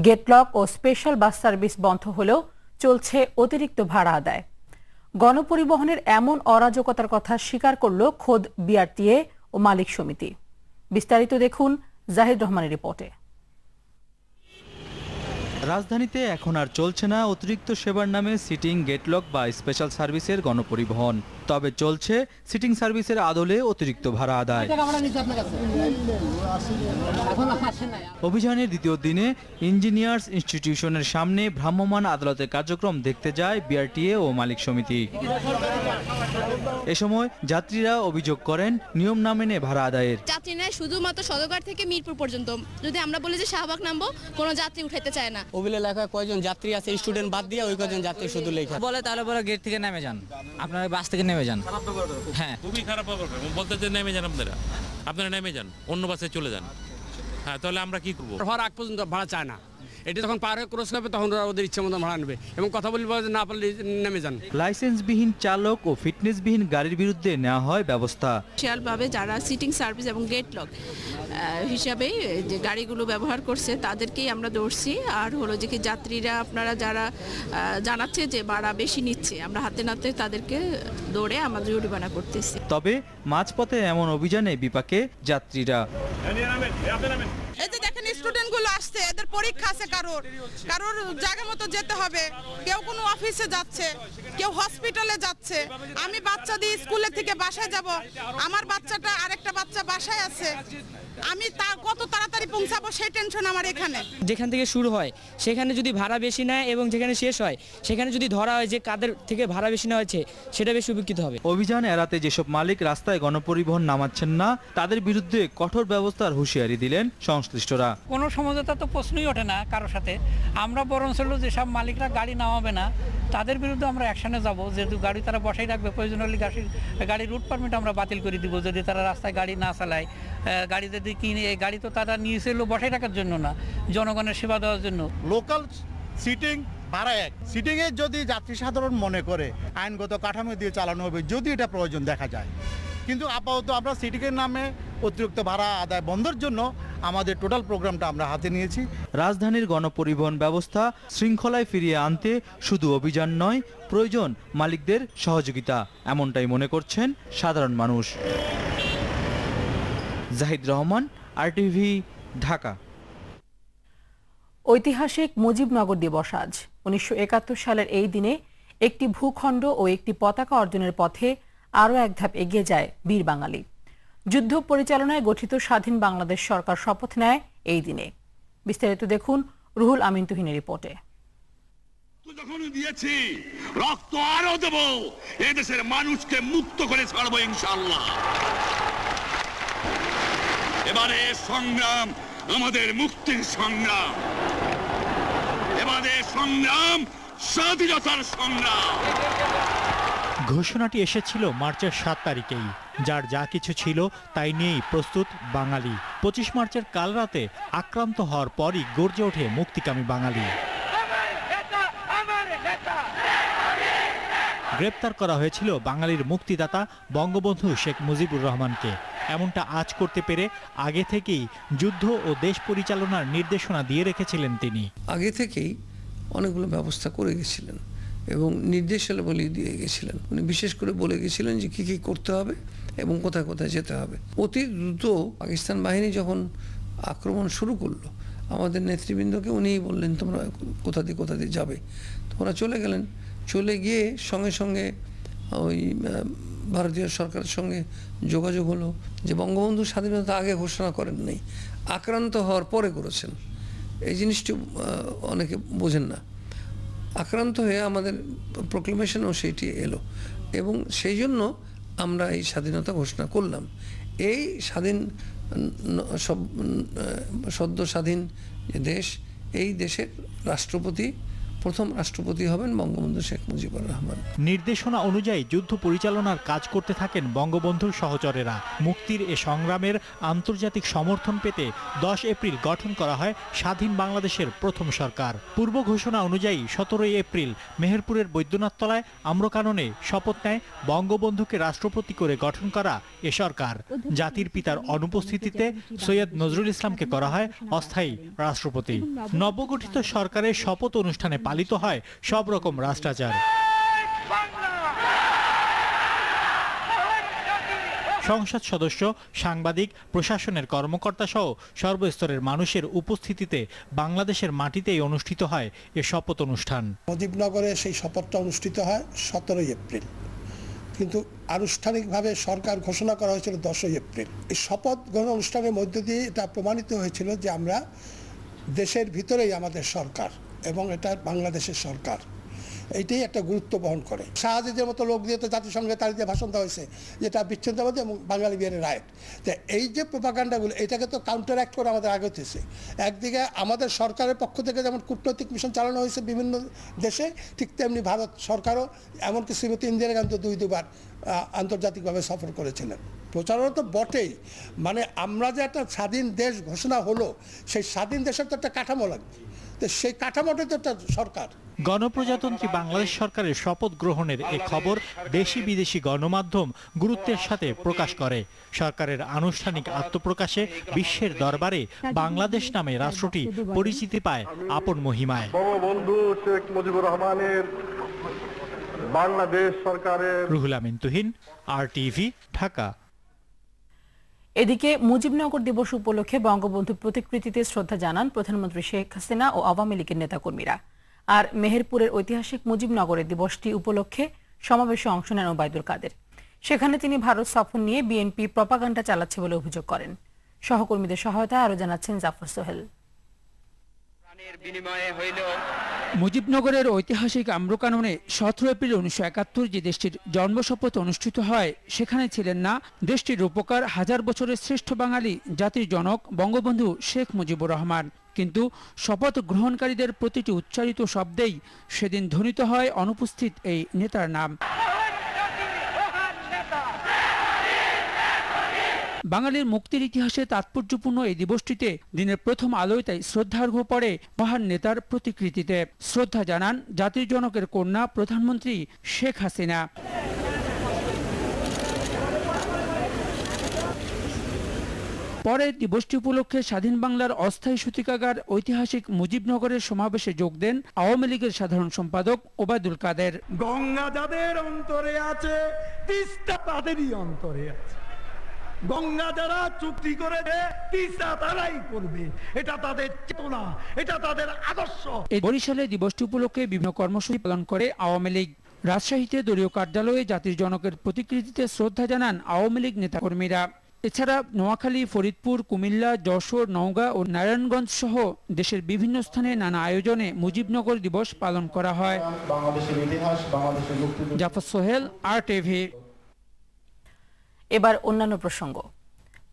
Gate lock ও special bus service বন্ধ হলেও চলছে অতিরিক্ত ভাড়া আদায়। গণপরিবহনের এমন অরাজকতার কথা স্বীকার করল খোদ বিআরটিএ ও মালিক সমিতি। বিস্তারিত দেখুন জাহিদ রহমানের রিপোর্টে। রাজধানীতে এখন আর চলছে না অতিরিক্ত সেবার নামে সিটিং, গেটলক বা স্পেশাল সার্ভিসের গণপরিবহন। তবে চলছে সিটিং সার্ভিসের আদলে অতিরিক্ত ভাড়া আদায়। অভিযানের দ্বিতীয় দিনে ইঞ্জিনিয়ার্স ইনস্টিটিউশনের সামনে ভ্রাম্যমাণ আদালতের কার্যক্রম দেখতে যায় বিআরটিএ ও মালিক সমিতি। এ সময় যাত্রীরা অভিযোগ করেন নিয়ম না মেনে ভাড়া আদায়ের। যাত্রীরা শুধুমাত্র সদরঘাট থেকে মিরপুর পর্যন্ত, যদি আমরা বলি যে শাহবাগ নামবো, কোনো যাত্রী উঠাইতে চায় না। ওবিল এলাকায় কয়জন যাত্রী আছে, স্টুডেন্ট বাদ দিয়ে ওই কয়জন যাত্রী শুধু লেখা বলে, তাহলে বলে গেট থেকে নেমে যান, আপনারা বাস থেকে নেমে যান। হ্যাঁ, খুবই খারাপ বলতে যে নেমে যান, আপনারা নেমে যান, অন্য বাসে চলে যান। হ্যাঁ, তাহলে আমরা কি করবো? হওয়ার আগ পর্যন্ত ভাড়া চায় না। এটা যখন পার হয়ে ক্রস হবে তখন ওরা ওদের ইচ্ছে মতো ভাড়া নেবে এবং কথা বলবে যে না পারলে নেমে যান। লাইসেন্সবিহীন চালক ও ফিটনেসবিহীন গাড়ির বিরুদ্ধে নেওয়া হয় ব্যবস্থা। স্পেশালভাবে যারা সিটিং সার্ভিস এবং গেটলক হিসাবে যে গাড়িগুলো ব্যবহার করছে তাদেরকেই আমরা ধরছি। আর হলো যে কি যাত্রীরা আপনারা যারা জানাচ্ছে যে ভাড়া বেশি নিচ্ছে, আমরা হাতে নাতে তাদেরকে দৌড়ে আমরা জরিমানা করতেছি। তবে মাঝপথে এমন অভিযানে বিপাকে যাত্রীরা। এই যে দেখেন স্টুডেন্ট গুলো আসছে, এদের পরীক্ষা আছে, কারোর জায়গা মতো যেতে হবে, কেউ কোনো অফিসে যাচ্ছে, কেউ হসপিটালে যাচ্ছে। আমি বাচ্চা দিয়ে স্কুলে থেকে বাসায় যাব, আমার বাচ্চাটা আরেকটা বাচ্চা বাসায় আছে, আমি কত তাড়াতাড়ি পৌঁছাবো সেই টেনশন আমার এখানে। যেখান থেকে শুরু হয় সেখানে যদি ভাড়া বেশি নেয় এবং যেখানে শেষ হয় সেখানে যদি ধরা হয় যে কাদের থেকে ভাড়া বেশি নেওয়া হয়েছে, সেটা বেশি উপকৃত হবে। অভিযান এড়াতে যেসব মালিক রাস্তায় গণপরিবহন নামাচ্ছেন না, তাদের বিরুদ্ধে কঠোর ব্যবস্থার হুঁশিয়ারি দিলেন সংশ্লিষ্টরা। কোনো সমঝোতা তো প্রশ্নই ওঠে না কারোর সাথে। আমরা বরঞ্চ যেসব মালিকরা গাড়ি নামাবে না তাদের বিরুদ্ধে আমরা অ্যাকশনে যাব। যেহেতু গাড়ি তারা বসাই রাখবে, প্রয়োজন হলে গাড়ির রুট পারমিট আমরা বাতিল করে দিব যদি তারা রাস্তায় গাড়ি না চালায়। গাড়ি যদি কিনে, এই গাড়ি তো তারা নিয়েছিল বসাই রাখার জন্য না, জনগণের সেবা দেওয়ার জন্য। লোকাল সিটিং ভাড়া এক, সিটিং এর যদি যাত্রী সাধারণ মনে করে আইনগত কাঠামো দিয়ে চালানো হবে যদি এটা প্রয়োজন দেখা যায়। কিন্তু আপাতত আমরা সিটিং এর নামে অতিরিক্ত ভাড়া আদায় বন্ধের জন্য আমাদের টোটাল প্রোগ্রামটা আমরা হাতে নিয়েছি। রাজধানীর গণপরিবহন ব্যবস্থা শৃঙ্খলায় ফিরিয়ে আনতে শুধু অভিযান নয়, প্রয়োজন মালিকদের সহযোগিতা, এমনটাই মনে করছেন সাধারণ মানুষ। জাহিদ রহমান, RTV, ঢাকা। ঐতিহাসিক মুজিবনগর দিবস আজ। 1971 সালের এই দিনে একটি ভূখণ্ড ও একটি পতাকা অর্জনের পথে আরও এক ধাপ এগিয়ে যায় বীর বাঙালি। যুদ্ধ পরিচালনায় গঠিত স্বাধীন বাংলাদেশ সরকার শপথ নেয় এই দিনে। বিস্তারিত দেখুন রুহুল আমিন তুহিনের রিপোর্টে। যখন দিয়েছি, রক্ত আরো দেব, এদেশের মানুষকে মুক্ত করে ছাড়বো ইনশাআল্লাহ। এবারে সংগ্রাম আমাদের মুক্তির সংগ্রাম, এবারে সংগ্রাম স্বাধীনতার সংগ্রাম। ঘোষণাটি এসেছিল মার্চের 7 তারিখেই, যার যা কিছু ছিল তাই নিয়েই প্রস্তুত বাঙালি। 25 মার্চের কাল রাতে আক্রান্ত হওয়ার পরই গর্জে ওঠে মুক্তিকামী বাঙালি। গ্রেপ্তার করা হয়েছিল বাঙালির মুক্তিদাতা বঙ্গবন্ধু শেখ মুজিবুর রহমানকে। এমনটা আজ করতে পেরে আগে থেকেই যুদ্ধ ও দেশ পরিচালনার নির্দেশনা দিয়ে রেখেছিলেন তিনি। আগে থেকেই অনেকগুলো ব্যবস্থা করে গেছিলেন এবং নির্দেশাবলী দিয়ে গেছিলেন। উনি বিশেষ করে বলে গেছিলেন যে কী কী করতে হবে এবং কোথায় কোথায় যেতে হবে। অতি দ্রুত পাকিস্তান বাহিনী যখন আক্রমণ শুরু করলো, আমাদের নেতৃবৃন্দকে উনিই বললেন তোমরা কোথা দিয়ে যাবে। তোমরা চলে গেলেন। চলে গিয়ে সঙ্গে সঙ্গে ওই ভারতীয় সরকারের সঙ্গে যোগাযোগ হলো যে বঙ্গবন্ধু স্বাধীনতা আগে ঘোষণা করেন নাই, আক্রান্ত হওয়ার পরে করেছেন। এই জিনিসটি অনেকে বোঝেন না। আক্রান্ত হয়ে আমাদের প্রোক্লেমেশনও সেইটি এলো এবং সেই জন্য আমরা এই স্বাধীনতা ঘোষণা করলাম। এই স্বাধীন সদ্য স্বাধীন যে দেশ, এই দেশের রাষ্ট্রপতি প্রথম রাষ্ট্রপতি হবেন বঙ্গবন্ধু শেখ মুজিবুর রহমান। নির্দেশনা অনুযায়ী যুদ্ধ পরিচালনার কাজ করতে থাকেন বঙ্গবন্ধুর সহচরেরা। মুক্তির এ সংগ্রামের আন্তর্জাতিক সমর্থন পেতে 10 এপ্রিল গঠন করা হয় স্বাধীন বাংলাদেশের প্রথম সরকার। পূর্ব ঘোষণা অনুযায়ী 17 এপ্রিল মেহেরপুরের বৈদ্যনাথতলায় আম্রকাননে শপথ নেয় বঙ্গবন্ধুকে রাষ্ট্রপতি করে গঠন করা এ সরকার। জাতির পিতার অনুপস্থিতিতে সৈয়দ নজরুল ইসলামকে করা হয় অস্থায়ী রাষ্ট্রপতি। নবগঠিত সরকারের শপথ অনুষ্ঠানে পালিত হয় সব রকম রাষ্ট্রাচার। সংসদ সদস্য, সাংবাদিক, প্রশাসনের কর্মকর্তা সহ সর্বস্তরের মানুষের উপস্থিতিতে বাংলাদেশের মাটিতেই অনুষ্ঠিত হয় এ শপথ অনুষ্ঠান। মুজিবনগরে সেই শপথটা অনুষ্ঠিত হয় 17 এপ্রিল, কিন্তু আনুষ্ঠানিকভাবে সরকার ঘোষণা করা হয়েছিল 10 এপ্রিল। এই শপথ গ্রহণ অনুষ্ঠানের মধ্য দিয়ে এটা প্রমাণিত হয়েছিল যে আমরা দেশের ভিতরেই আমাদের সরকার এবং এটা বাংলাদেশের সরকার, এইটাই একটা গুরুত্ব বহন করে। শাহজাদের মতো লোক দিয়ে তো জাতিসংঘে তার দিয়ে ভাষণ দেওয়া হয়েছে যেটা বিচ্ছিন্নতাবাদী এবং বাঙালি বিহারের রাইট। তো এই যে প্রোপাগান্ডাগুলো এটাকে তো কাউন্টার অ্যাক্ট করে আমাদের আগে হতেছে। একদিকে আমাদের সরকারের পক্ষ থেকে যেমন কূটনৈতিক মিশন চালানো হয়েছে বিভিন্ন দেশে, ঠিক তেমনি ভারত সরকারও, এমনকি শ্রীমতী ইন্দিরা গান্ধী 2বার আন্তর্জাতিকভাবে সফর করেছিলেন। প্রচারণা তো বটেই, মানে আমরা যে একটা স্বাধীন দেশ ঘোষণা হলো, সেই স্বাধীন দেশের তো একটা কাঠামো লাগবে, তো সেই কাঠামোটাই তো একটা সরকার। গণপ্রজাতন্ত্রী বাংলাদেশ সরকারের শপথ গ্রহণের এ খবর দেশি বিদেশি গণমাধ্যম গুরুত্বের সাথে প্রকাশ করে। সরকারের আনুষ্ঠানিক আত্মপ্রকাশে বিশ্বের দরবারে বাংলাদেশ নামে রাষ্ট্রটি পরিচিতি পায় আপন মহিমায়। বঙ্গবন্ধু শেখ মুজিবুর রহমানের বাংলাদেশ সরকারের। রুহুল আমিন তুহিন, RTV, ঢাকা। এদিকে মুজিবনগর দিবস উপলক্ষে বঙ্গবন্ধুর প্রতিকৃতিতে শ্রদ্ধা জানান প্রধানমন্ত্রী শেখ হাসিনা ও আওয়ামী লীগের নেতাকর্মীরা। আর মেহেরপুরের ঐতিহাসিক মুজিবনগরের দিবসটি উপলক্ষে সমাবেশে অংশ নেন ওবায়দুল কাদের। সেখানে তিনি ভারত সফর নিয়ে বিএনপি প্রপাগান্ডা চালাচ্ছে বলে অভিযোগ করেন। সহকর্মীদের সহায়তায় আরো জানাচ্ছেন জাফর সোহেল। মুজিবনগরের ঐতিহাসিক আম্রকাননে 17 এপ্রিল 1971 যে দেশটির জন্মশপথ অনুষ্ঠিত হয়, সেখানে ছিলেন না দেশটির রূপকার, হাজার বছরের শ্রেষ্ঠ বাঙালি জাতির জনক বঙ্গবন্ধু শেখ মুজিবুর রহমান। কিন্তু শপথ গ্রহণকারীদের প্রতিটি উচ্চারিত শব্দেই সেদিন ধ্বনিত হয় অনুপস্থিত এই নেতার নাম। বাঙালির মুক্তির ইতিহাসে তাৎপর্যপূর্ণ এই দিবসটিতে দিনের প্রথম আলোয় তাই শ্রদ্ধার্ঘ্য পড়ে মহান নেতার প্রতিকৃতিতে। শ্রদ্ধা জানান জাতির জনকের কন্যা প্রধানমন্ত্রী শেখ হাসিনা। পরে দিবসটি উপলক্ষে স্বাধীন বাংলার অস্থায়ী সূতিকাগার ঐতিহাসিক মুজিবনগরের সমাবেশে যোগ দেন আওয়ামী লীগের সাধারণ সম্পাদক ওবায়দুল কাদের। গঙ্গা যাদের অন্তরে আছে, তিস্তা তাদেরই অন্তরে আছে। গঙ্গা যারা চুক্তি করে তিস্তা তারাই করবে, এটা তাদের চেতনা, এটা তাদের আদর্শ। এই বরিশালে দিবসটি উপলক্ষে বিভিন্ন কর্মসূচি পালন করে আওয়ামী লীগ। রাজশাহীতে দলীয় কার্যালয়ে জাতির জনকের প্রতিকৃতিতে শ্রদ্ধা জানান আওয়ামী লীগ নেতাকর্মীরা। এছাড়া নোয়াখালী, ফরিদপুর, কুমিল্লা, যশোর, নওগাঁ ও নারায়ণগঞ্জ সহ দেশের বিভিন্ন স্থানে নানা আয়োজনে মুজিবনগর দিবস পালন করা হয়। জাফর সোহেল, RTV। এবার অন্যান্য প্রসঙ্গ।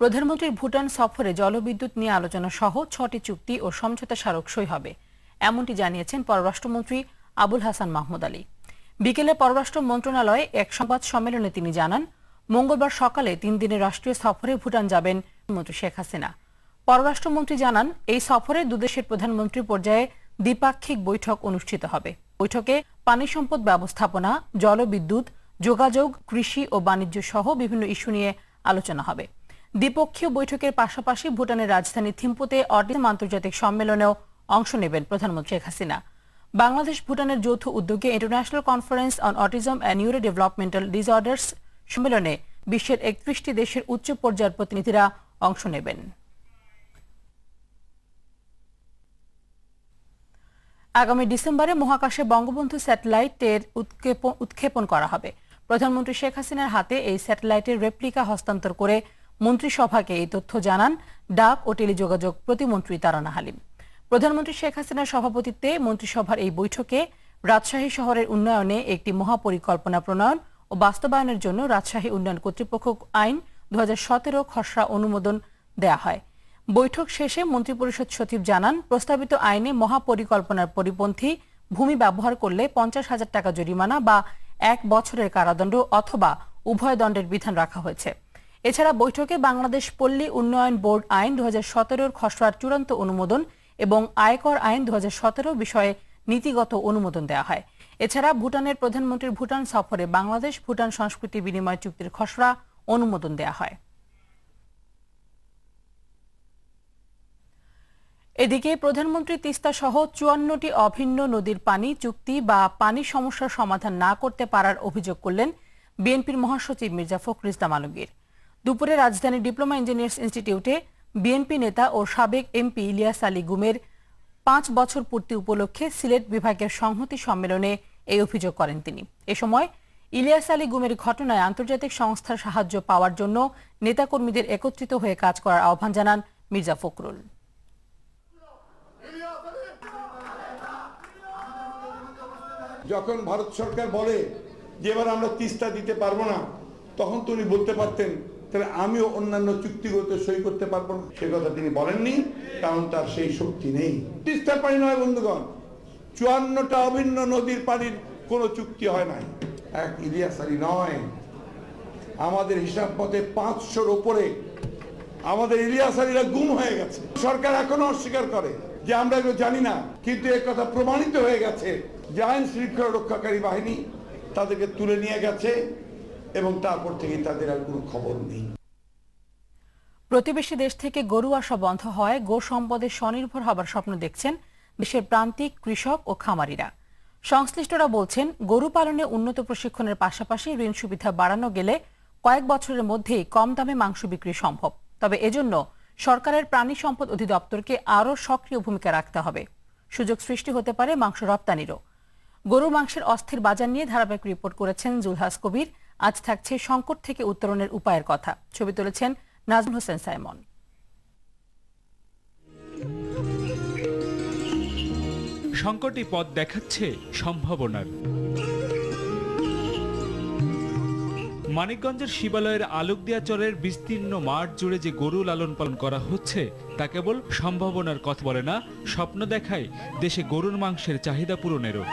প্রধানমন্ত্রীর ভুটান সফরে জলবিদ্যুৎ নিয়ে আলোচনা সহ 6টি চুক্তি ও সমঝোতা স্মারক সই হবে, এমনটি জানিয়েছেন পররাষ্ট্রমন্ত্রী আবুল হাসান মাহমুদ আলী। বিকেলে পররাষ্ট্র মন্ত্রণালয়ে এক সংবাদ সম্মেলনে তিনি জানান, মঙ্গলবার সকালে 3 দিনের রাষ্ট্রীয় সফরে ভুটান যাবেন প্রধানমন্ত্রী শেখ হাসিনা। পররাষ্ট্রমন্ত্রী জানান, এই সফরে দুদেশের প্রধানমন্ত্রী পর্যায়ে দ্বিপাক্ষিক বৈঠক অনুষ্ঠিত হবে। বৈঠকে পানি সম্পদ ব্যবস্থাপনা, জলবিদ্যুৎ, যোগাযোগ, কৃষি ও বাণিজ্য সহ বিভিন্ন ইস্যু নিয়ে আলোচনা হবে। দ্বিপক্ষীয় বৈঠকের পাশাপাশি ভুটানের রাজধানী থিম্পুতে অটিজম আন্তর্জাতিক সম্মেলনেও অংশ নেবেন প্রধানমন্ত্রী শেখ হাসিনা। বাংলাদেশ ভুটানের যৌথ উদ্যোগে international conference on autism and neuro developmental disorders সম্মেলনে বিশ্বের 31টি দেশের উচ্চ পর্যায়ের প্রতিনিধিরা অংশ নেবেন। আগামী ডিসেম্বরে মহাকাশে বঙ্গবন্ধু স্যাটেলাইটের উৎক্ষেপণ করা হবে। প্রধানমন্ত্রী শেখ হাসিনার হাতে এই স্যাটেলাইটের রেপ্লিকা হস্তান্তর করে মন্ত্রিসভাকে এই তথ্য জানান ডাক ও টেলিযোগাযোগ প্রতিমন্ত্রী তারানা হালিম। প্রধানমন্ত্রী শেখ হাসিনার সভাপতিত্বে মন্ত্রিসভার এই বৈঠকে রাজশাহী শহরের উন্নয়নে একটি মহাপরিকল্পনা প্রণয়ন ও বাস্তবায়নের জন্য রাজশাহী উন্নয়ন কর্তৃপক্ষ আইন 2017 খসড়া অনুমোদন দেয়া হয়। বৈঠক শেষে মন্ত্রিপরিষদ সচিব জানান, প্রস্তাবিত আইনে মহাপরিকল্পনার পরিপন্থী ভূমি ব্যবহার করলে 50,000 টাকা জরিমানা বা 1 বছরের কারাদণ্ড অথবা উভয় দণ্ডের বিধান রাখা হয়েছে। এছাড়া বৈঠকে বাংলাদেশ পল্লী উন্নয়ন বোর্ড আইন 2017-র খসড়ার চূড়ান্ত অনুমোদন এবং আয়কর আইন 2017 বিষয়ে নীতিগত অনুমোদন দেওয়া হয়। এছাড়া ভুটানের প্রধানমন্ত্রীর ভুটান সফরে বাংলাদেশ ভুটান সংস্কৃতি বিনিময় চুক্তির খসড়া অনুমোদন দেওয়া হয়। এদিকে প্রধানমন্ত্রী তিস্তা সহ 54টি অভিন্ন নদীর পানি চুক্তি বা পানি সমস্যার সমাধান না করতে পারার অভিযোগ করলেন বিএনপির মহাসচিব মির্জা ফখরুল ইসলাম আলমগীর। দুপুরে রাজধানীর ডিপ্লোমা ইঞ্জিনিয়ার্স ইনস্টিটিউটে বিএনপি নেতা ও সাবেক এমপি ইলিয়াস আলী গুমের 5 বছর পূর্তি উপলক্ষে সিলেট বিভাগের সংহতি সম্মেলনে এই অভিযোগ করেন তিনি। এ সময় ইলিয়াস আলী গুমের ঘটনায় আন্তর্জাতিক সংস্থার সাহায্য পাওয়ার জন্য নেতাকর্মীদের একত্রিত হয়ে কাজ করার আহ্বান জানান মির্জা ফখরুল। যখন ভারত সরকার বলে যে এবার আমরা তিস্তা দিতে পারবো না, তখন তিনি বলতে পারতেন তাহলে আমিও অন্যান্য চুক্তিগুলোতে সই করতে পারবো না। সে কথা তিনি বলেননি, কারণ তার সেই শক্তি নেই। তিস্তার পানি নয় বন্ধুগণ, 54টা অভিন্ন নদীর পানির কোনো চুক্তি হয় নাই। এক ইলিয়াস আলী নয়, আমাদের হিসাব মতে 500-র উপরে আমাদের ইলিয়াস আলীরা গুম হয়ে গেছে। সরকার এখনো অস্বীকার করে যে আমরা এগুলো জানি না, কিন্তু এ কথা প্রমাণিত হয়ে গেছে যে আইন শৃঙ্খলা রক্ষাকারী বাহিনী তাদেরকে তুলে নিয়ে গেছে এবং তারপর থেকে তাদের আর কোনো খবর নেই। প্রতিবেশী দেশ থেকে গরু আসা বন্ধ হয় গো সম্পদে স্বনির্ভর হবার স্বপ্ন দেখছেন দেশের প্রান্তিক কৃষক ও খামারিরা। সংশ্লিষ্টরা বলছেন, গরু পালনে উন্নত প্রশিক্ষণের পাশাপাশি ঋণ সুবিধা বাড়ানো গেলে কয়েক বছরের মধ্যেই কম দামে মাংস বিক্রি সম্ভব। তবে এজন্য সরকারের প্রাণী সম্পদ অধিদপ্তরকে আরও সক্রিয় ভূমিকা রাখতে হবে। সুযোগ সৃষ্টি হতে পারে মাংস রপ্তানিরও। গরুর মাংসের অস্থির বাজার নিয়ে ধারাবাহিক রিপোর্ট করেছেন জুলহাস কবির। আজ থাকছে সংকট থেকে উত্তরণের উপায়ের কথা। ছবি তুলেছেন নাজমুল হোসেন সাইমন। সংকটই পথ দেখাচ্ছে সম্ভাবনার। মানিকগঞ্জের শিবালয়ের আলোকদিয়া চরের বিস্তীর্ণ মাঠ জুড়ে যে গরু লালন পালন করা হচ্ছে তা কেবল সম্ভাবনার কথা বলে না, স্বপ্ন দেখায় দেশে গরুর মাংসের চাহিদা পূরণেরও।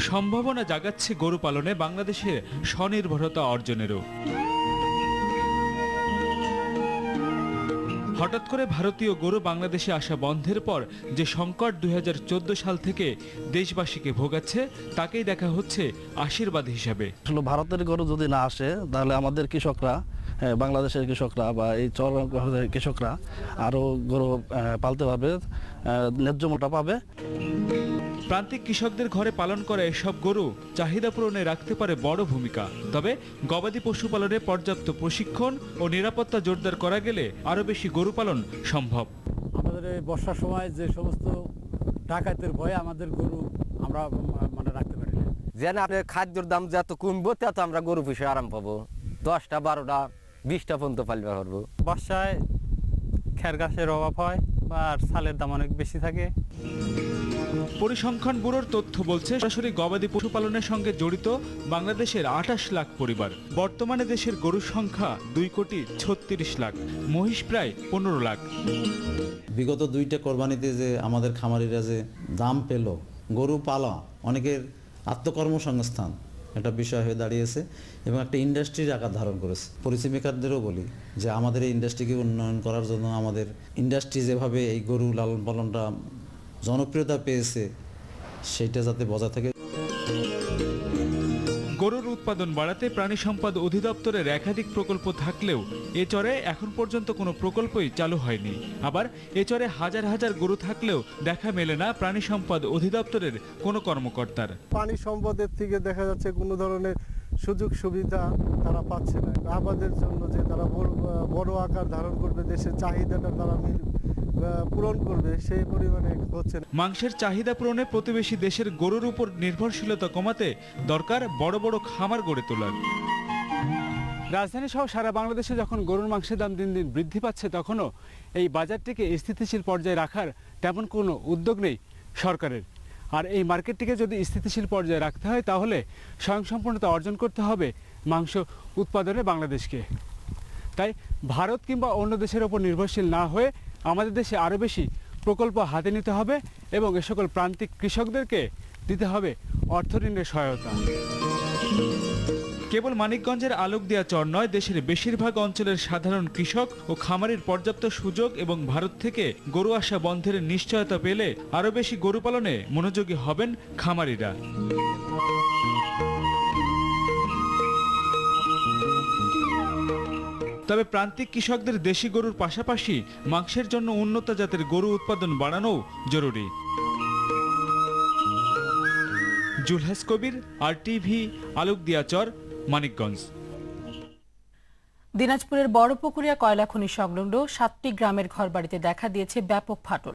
সম্ভাবনা জাগাচ্ছে গরু পালনে বাংলাদেশের স্বনির্ভরতা অর্জনেরও। হঠাৎ করে ভারতীয় গরু বাংলাদেশে আসা বন্ধের পর যে সংকট 2014 সাল থেকে দেশবাসীকে ভোগাচ্ছে তাকেই দেখা হচ্ছে আশীর্বাদ হিসাবে। ভারতের গরু যদি না আসে তাহলে আমাদের কৃষকরা, বাংলাদেশের কৃষকরা বা এই চর কৃষকরা আরও গরু পালতে পারবে, ন্যায্য মূল্য পাবে। প্রান্তিক কৃষকদের ঘরে পালন করা এসব গরু চাহিদা পূরণে রাখতে পারে বড় ভূমিকা। তবে গবাদি পশুপালনে পর্যাপ্ত প্রশিক্ষণ ও নিরাপত্তা জোরদার করা গেলে আরও বেশি গরু পালন সম্ভব। আমাদের এই বর্ষার সময় যে সমস্ত ডাকাতের ভয়ে আমাদের গরু আমরা রাখতে পারি না। যেন আপনার খাদ্যর দাম যত কমবো তত আমরা গরু পুষে আরাম পাবো। 10টা 12টা 20টা পর্যন্ত পালবে পারবো। বর্ষায় খের গাছের অভাব হয় আর সালের দাম অনেক বেশি থাকে। পরিসংখ্যান ব্যুরোর তথ্য বলছে, সরাসরি গবাদি পশুপালনের সঙ্গে জড়িত বাংলাদেশের 28 লাখ পরিবার। বর্তমানে দেশের গরুর সংখ্যা 2,36,00,000 লাখ, মহিষ প্রায় 15 লাখ। বিগত 2টা কোরবানিতে যে আমাদের খামারিরা যে দাম পেল, গরু পালা অনেকের আত্মকর্মসংস্থান একটা বিষয় হয়ে দাঁড়িয়েছে এবং একটা ইন্ডাস্ট্রির আকার ধারণ করেছে। পলিসি মেকারদেরও বলি যে আমাদের এই ইন্ডাস্ট্রিকে উন্নয়ন করার জন্য আমাদের ইন্ডাস্ট্রি যেভাবে এই গরু লালন পালনটা জনপ্রিয়তা পেয়েছে সেইটা যাতে বজায় থাকে। গরুর উৎপাদন বাড়াতে প্রাণী সম্পদ অধিদপ্তরের একাধিক প্রকল্প থাকলেও এ চরে এখন পর্যন্ত কোনো প্রকল্পই চালু হয়নি। আবার এ চরে হাজার হাজার গরু থাকলেও দেখা মেলে না প্রাণী সম্পদ অধিদপ্তরের কোনো কর্মকর্তার। প্রাণী সম্পদের থেকে দেখা যাচ্ছে কোনো ধরনের সুযোগ সুবিধা তারা পাচ্ছে না। আমাদের জন্য যে তারা বড় আকার ধারণ করবে, দেশের চাহিদাটা তারা পূরণ করবে সেই পরিমাণে হচ্ছে না। মাংসের চাহিদা পূরণে প্রতিবেশী দেশের গরুর উপর নির্ভরশীলতা কমাতে দরকার বড় বড় খামার গড়ে তোলার। রাজধানী সহ সারা বাংলাদেশে যখন গরুর মাংসের দাম দিন দিন বৃদ্ধি পাচ্ছে, তখনও এই বাজারটিকে স্থিতিশীল পর্যায়ে রাখার তেমন কোনো উদ্যোগ নেই সরকারের। আর এই মার্কেটটিকে যদি স্থিতিশীল পর্যায়ে রাখতে হয় তাহলে স্বয়ংসম্পূর্ণতা অর্জন করতে হবে মাংস উৎপাদনে বাংলাদেশকে। তাই ভারত কিংবা অন্য দেশের ওপর নির্ভরশীল না হয়ে আমাদের দেশে আরও বেশি প্রকল্প হাতে নিতে হবে এবং এ সকল প্রান্তিক কৃষকদেরকে দিতে হবে অর্থ ঋণের সহায়তা। কেবল মানিকগঞ্জের আলোকদিয়া চর নয়, দেশের বেশিরভাগ অঞ্চলের সাধারণ কৃষক ও খামারির পর্যাপ্ত সুযোগ এবং ভারত থেকে গরু আসা বন্ধের নিশ্চয়তা পেলে আরও বেশি গরু পালনে মনোযোগী হবেন খামারিরা। তবে প্রান্তিক কৃষকদের দেশি গরুর পাশাপাশি মাংসের জন্য উন্নত জাতের গরু উৎপাদন বাড়ানোও জরুরি। জুলহাস কবির, RTV, আলোকদিয়া চর, মানিকগঞ্জ। দিনাজপুরের বড়পুকুরিয়া কয়লা খনি সংলগ্ন 7টি গ্রামের ঘরবাড়িতে দেখা দিয়েছে ব্যাপক ফাটল।